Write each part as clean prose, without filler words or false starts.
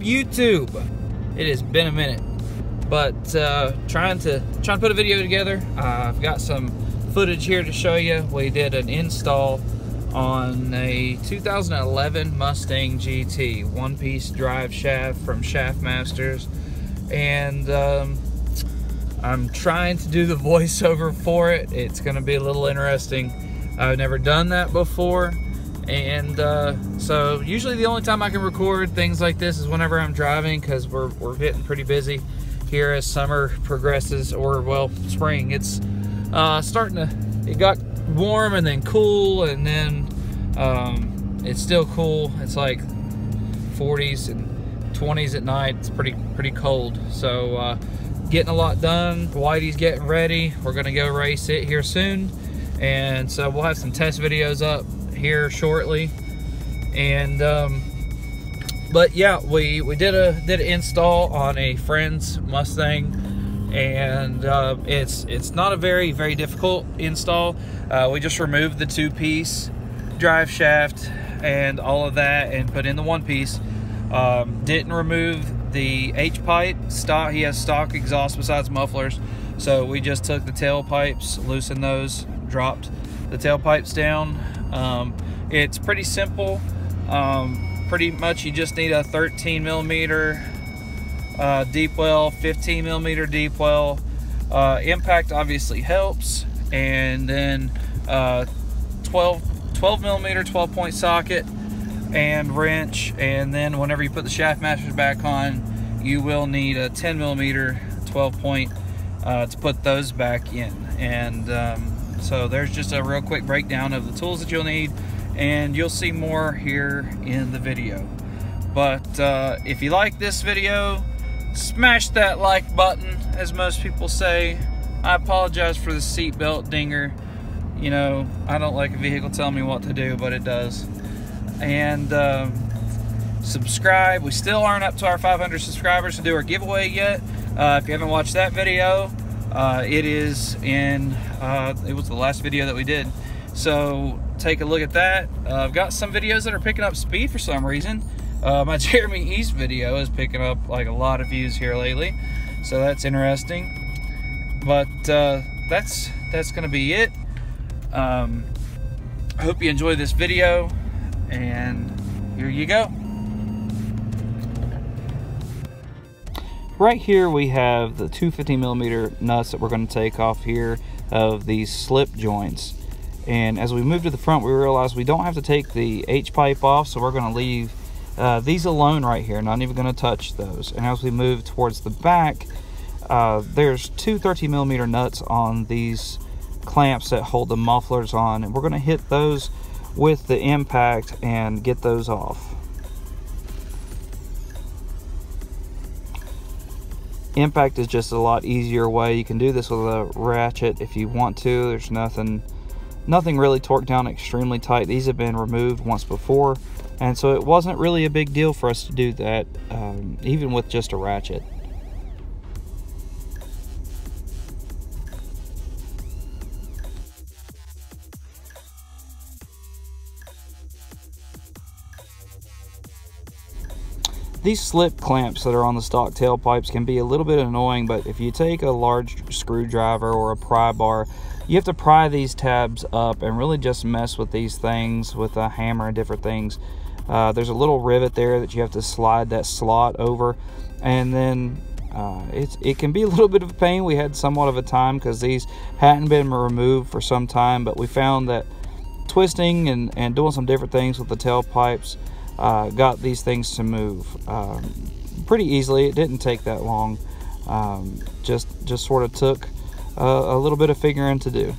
YouTube. It has been a minute, but trying to put a video together. I've got some footage here to show you. We did an install on a 2011 Mustang GT one-piece drive shaft from Shaftmasters, and I'm trying to do the voiceover for it. It's going to be a little interesting. I've never done that before, and so usually the only time I can record things like this is whenever I'm driving, because we're getting pretty busy here as summer progresses, or well, spring. It's starting to, it got warm and then cool, and then it's still cool. It's like 40s and 20s at night. It's pretty cold. So getting a lot done. Whitey's getting ready. We're gonna go race it here soon, and so we'll have some test videos up here shortly. And but yeah, we did an install on a friend's Mustang, and it's not a very difficult install. We just removed the two-piece drive shaft and all of that and put in the one piece. Didn't remove the H-pipe. Stock, he has stock exhaust besides mufflers, so we just took the tailpipes, loosened those, dropped the tailpipes down. It's pretty simple. Pretty much you just need a 13 millimeter deep well, 15 millimeter deep well. Impact obviously helps, and then 12 millimeter 12-point socket and wrench. And then whenever you put the Shaftmasters back on, you will need a 10 millimeter 12-point to put those back in. And so there's just a real quick breakdown of the tools that you'll need, and you'll see more here in the video. But if you like this video, smash that like button, as most people say. I apologize for the seatbelt dinger. You know, I don't like a vehicle telling me what to do, but it does. And subscribe. We still aren't up to our 500 subscribers to do our giveaway yet. If you haven't watched that video, it is in, it was the last video that we did. So take a look at that. I've got some videos that are picking up speed for some reason. My Jeremy East video is picking up like a lot of views here lately, so that's interesting. But that's gonna be it. I hope you enjoy this video, and here you go. Right here we have the two 15 millimeter nuts that we're going to take off here of these slip joints. And as we move to the front, we realized we don't have to take the H-pipe off, so we're going to leave these alone right here, not even going to touch those. And as we move towards the back, there's two 13 millimeter nuts on these clamps that hold the mufflers on, and we're going to hit those with the impact and get those off. Impact is just a lot easier way. You can do this with a ratchet if you want to. There's nothing really torqued down extremely tight. These have been removed once before, and so it wasn't really a big deal for us to do that, even with just a ratchet. These slip clamps that are on the stock tailpipes can be a little bit annoying, but if you take a large screwdriver or a pry bar, you have to pry these tabs up and really just mess with these things with a hammer and different things. There's a little rivet there that you have to slide that slot over, and then it can be a little bit of a pain. We had somewhat of a time because these hadn't been removed for some time, but we found that twisting and doing some different things with the tailpipes got these things to move pretty easily. It didn't take that long. Just sort of took a little bit of figuring to do.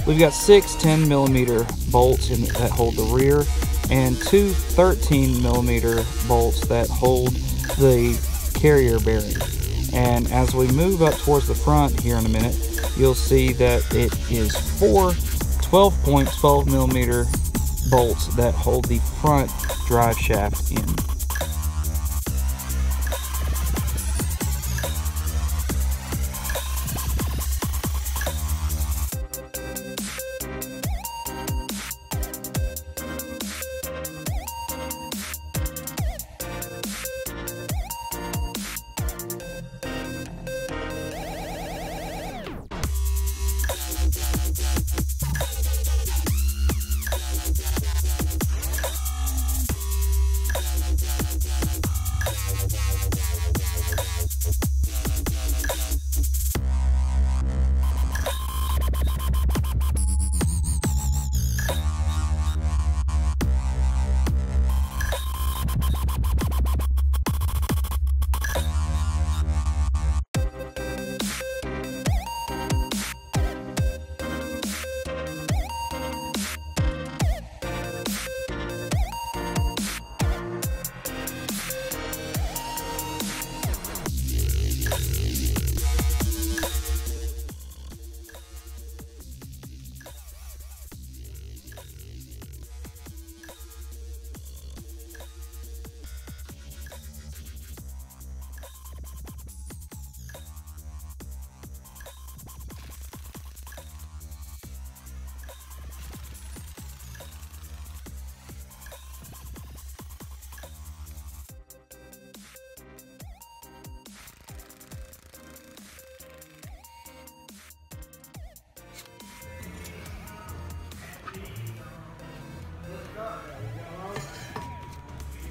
We've got 6 10mm bolts that hold the rear, and 2 13mm bolts that hold the carrier bearing. And as we move up towards the front here in a minute, you'll see that it is 4 12.12mm bolts that hold the front drive shaft in.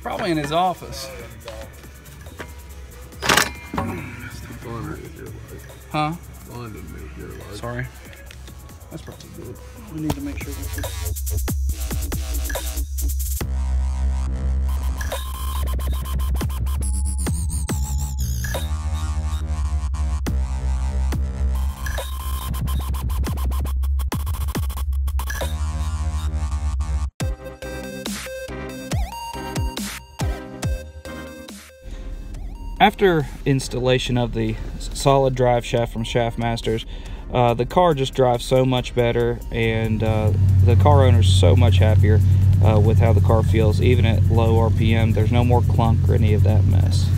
Probably in his office. Huh? Sorry. That's probably good. We need to make sure After installation of the solid drive shaft from Shaftmasters, the car just drives so much better, and the car owner's so much happier with how the car feels. Even at low RPM, there's no more clunk or any of that mess.